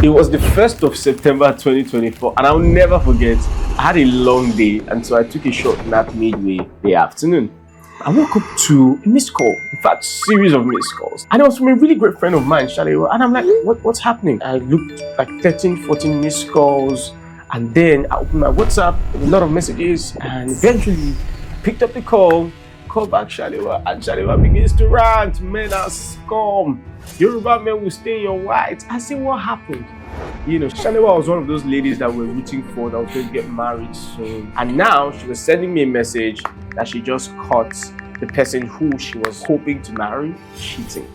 It was the 1st of September 2024, and I'll never forget, I had a long day, and so I took a short nap midway the afternoon. I woke up to a missed call, in fact, series of missed calls. And it was from a really great friend of mine, Shalewa, and I'm like, what's happening? I looked like 13, 14 missed calls, and then I opened my WhatsApp, a lot of messages, and eventually picked up the call back Shalewa, and Shalewa begins to rant, men are scum. Yoruba men will stay in your white. I said, what happened? You know, Shalewa was one of those ladies that were rooting for, that was going to get married soon. And now she was sending me a message that she just caught the person who she was hoping to marry cheating.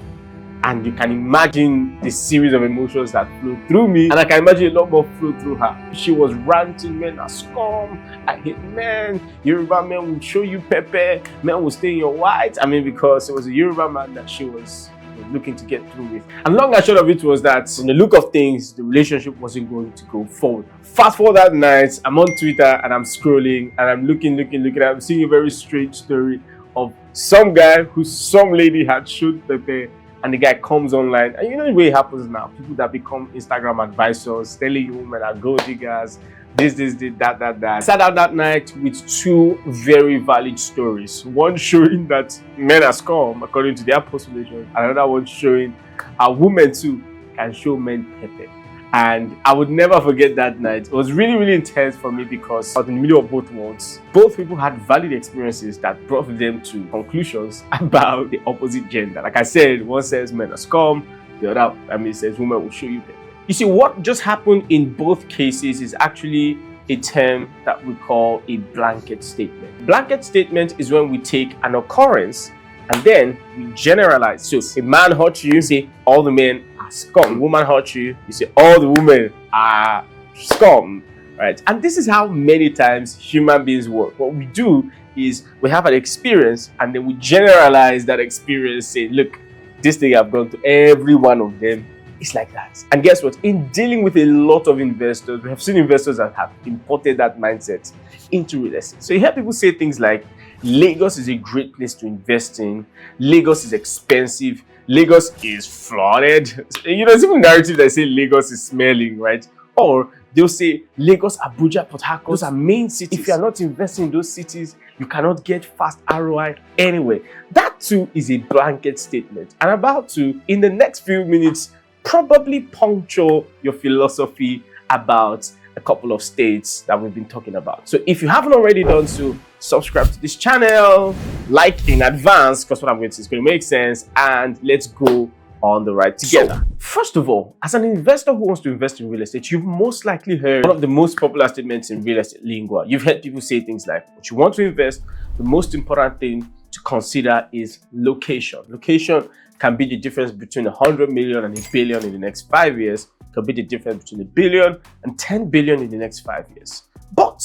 And you can imagine the series of emotions that flowed through me. And I can imagine a lot more flow through her. She was ranting, men are scum, I hate men, Yoruba men will show you pepper, men will stay in your white. I mean, because it was a Yoruba man that she was looking to get through with. And long and short of it was that, in the look of things, the relationship wasn't going to go forward. Fast forward that night, I'm on Twitter and I'm scrolling and I'm looking. I'm seeing a very strange story of some guy who some lady had showed pepper, and the guy comes online. And you know the way it happens now, people that become Instagram advisors, telling you women are gold diggers, this, that. I sat down that night with two very valid stories. One showing that men are scum according to their postulation, and another one showing how women too can show men pepper. And I would never forget that night. It was really, really intense for me because I was in the middle of both worlds. Both people had valid experiences that brought them to conclusions about the opposite gender. Like I said, one says men are scum, the other says women will show you pepper. You see, what just happened in both cases is actually a term that we call a blanket statement. Blanket statement is when we take an occurrence and then we generalize. So a man hurt you, say all the men are scum. A woman hurt you, you say all the women are scum, right? And this is how many times human beings work. What we do is we have an experience and then we generalize that experience, say, look, this thing I've gone to every one of them. It's like that. And guess what? In dealing with a lot of investors, we have seen investors that have imported that mindset into real estate. So you hear people say things like, Lagos is a great place to invest in. Lagos is expensive. Lagos is flooded. You know, it's even narrative that say Lagos is smelling, right? Or they'll say Lagos, Abuja, Port Harcourt, those are main cities. If you are not investing in those cities, you cannot get fast ROI anywhere. That too is a blanket statement. And about to, in the next few minutes, probably puncture your philosophy about a couple of states that we've been talking about. So if you haven't already done so, subscribe to this channel, like in advance, because what I'm going to say is going to make sense, and let's go on the ride together. So, first of all, as an investor who wants to invest in real estate, you've most likely heard one of the most popular statements in real estate lingua. You've heard people say things like, what you want to invest, the most important thing to consider is location. Location can be the difference between 100 million and a billion in the next 5 years. It can be the difference between 1 billion and 10 billion in the next 5 years. But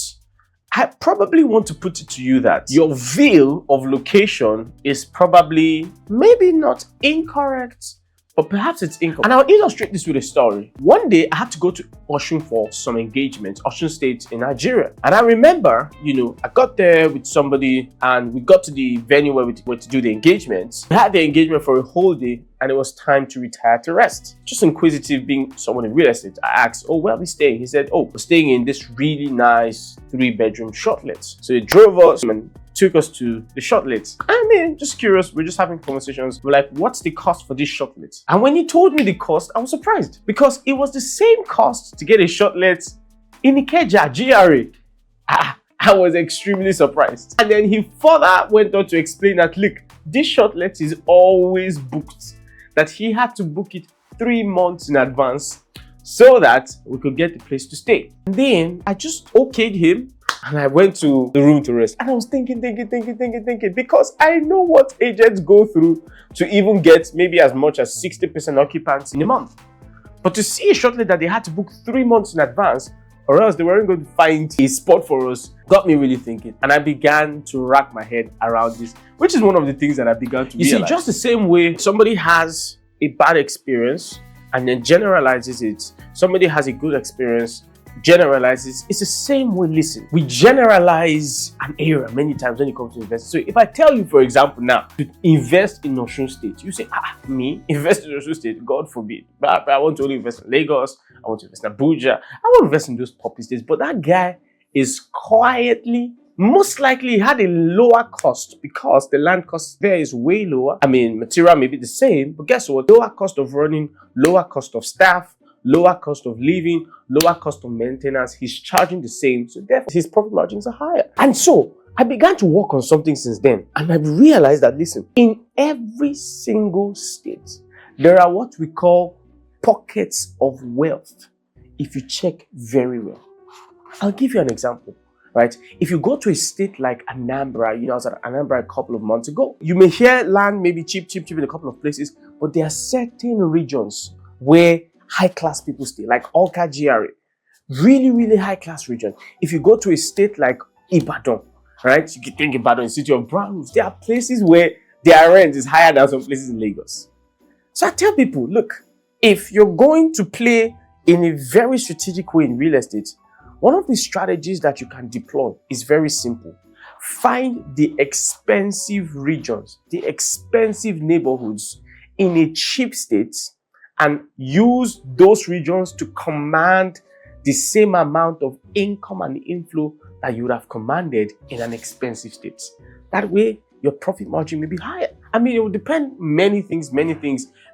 I probably want to put it to you that your view of location is probably maybe not incorrect, but perhaps it's incorrect. And I'll illustrate this with a story. One day I had to go to Ogun for some engagement, Ogun State in Nigeria. And I remember, I got there with somebody and we got to the venue where we were to do the engagement. We had the engagement for a whole day and it was time to retire to rest. Just inquisitive, being someone in real estate, I asked, oh, where are we staying? He said, oh, we're staying in this really nice 3-bedroom Shortlet. So he drove us and took us to the Shortlet. I mean, just curious, we're just having conversations. We're like, what's the cost for this Shortlet? And when he told me the cost, I was surprised because it was the same cost to get a Shortlet in Ikeja, GRA. I was extremely surprised. And then he further went on to explain that, look, this Shortlet is always booked, that he had to book it 3 months in advance so that we could get the place to stay. And then I just okayed him and I went to the room to rest. And I was thinking, because I know what agents go through to even get maybe as much as 60% occupancy in a month. But to see a Shortlet that they had to book 3 months in advance, or else they weren't going to find a spot for us, got me really thinking. And I began to rack my head around this, which is one of the things that I began to realize. You see, just the same way somebody has a bad experience and then generalizes it, somebody has a good experience, generalizes, it's the same way. Listen, we generalize an area many times when it comes to investing. So if I tell you, for example, now to invest in Osun State, you say, me invest in Osun State? God forbid. But I want to only invest in Lagos, I want to invest in Abuja, I want to invest in those poppy states. But that guy is quietly, most likely had a lower cost because the land cost there is way lower. I mean, material may be the same, but guess what? Lower cost of running, lower cost of staff, lower cost of living, lower cost of maintenance. He's charging the same, so therefore his profit margins are higher. And so I began to work on something since then, and I realized that, listen, in every single state, there are what we call pockets of wealth if you check very well. I'll give you an example. Right? If you go to a state like Anambra, I was at Anambra a couple of months ago, you may hear land maybe cheap in a couple of places, but there are certain regions where high-class people stay, like Oka GRA. Really, really high-class region. If you go to a state like Ibadan, right? You can think Ibadan is city of brown roofs. There are places where their rent is higher than some places in Lagos. So I tell people, look, if you're going to play in a very strategic way in real estate, one of the strategies that you can deploy is very simple. Find the expensive regions, the expensive neighborhoods in a cheap state, and use those regions to command the same amount of income and inflow that you would have commanded in an expensive state. That way, your profit margin may be higher. I mean, it will depend many things.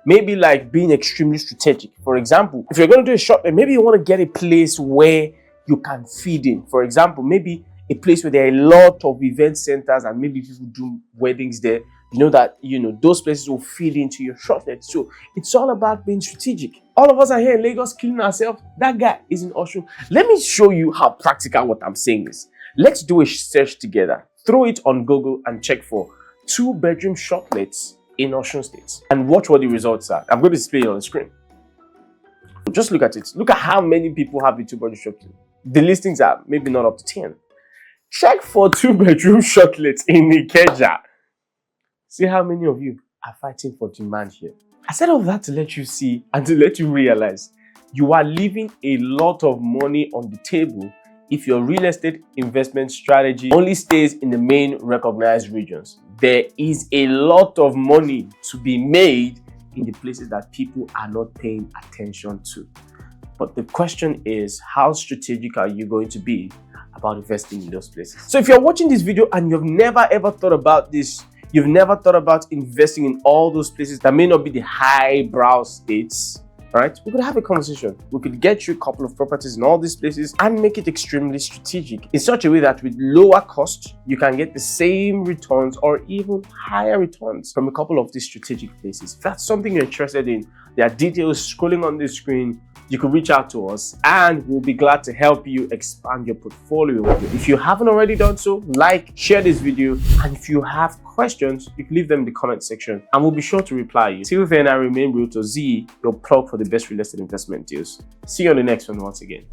Maybe like being extremely strategic. For example, if you're going to do a shortlet, maybe you want to get a place where you can feed in. For example, maybe a place where there are a lot of event centers and maybe people do weddings there. Those places will feed into your shortlet. So it's all about being strategic. All of us are here in Lagos killing ourselves. That guy is in Osun. Let me show you how practical what I'm saying is. Let's do a search together. Throw it on Google and check for 2-bedroom shortlets in Osun State and watch what the results are. I'm going to display it on the screen. Just look at it. Look at how many people have a 2-bedroom shortlet. The listings are maybe not up to 10. Check for 2-bedroom shortlets in Ikeja. See how many of you are fighting for demand here. I said all that to let you see and to let you realize you are leaving a lot of money on the table if your real estate investment strategy only stays in the main recognized regions. There is a lot of money to be made in the places that people are not paying attention to. But the question is, how strategic are you going to be about investing in those places? So if you're watching this video and you've never ever thought about this, you've never thought about investing in all those places that may not be the highbrow states, right? We could have a conversation. We could get you a couple of properties in all these places and make it extremely strategic in such a way that with lower cost, you can get the same returns or even higher returns from a couple of these strategic places. If that's something you're interested in, there are details scrolling on the screen. You can reach out to us and we'll be glad to help you expand your portfolio. If you haven't already done so, like, share this video, and if you have questions, you can leave them in the comment section and we'll be sure to reply you. Till then, I remain Realtor Z, your plug for the best real estate investment deals. See you on the next one once again.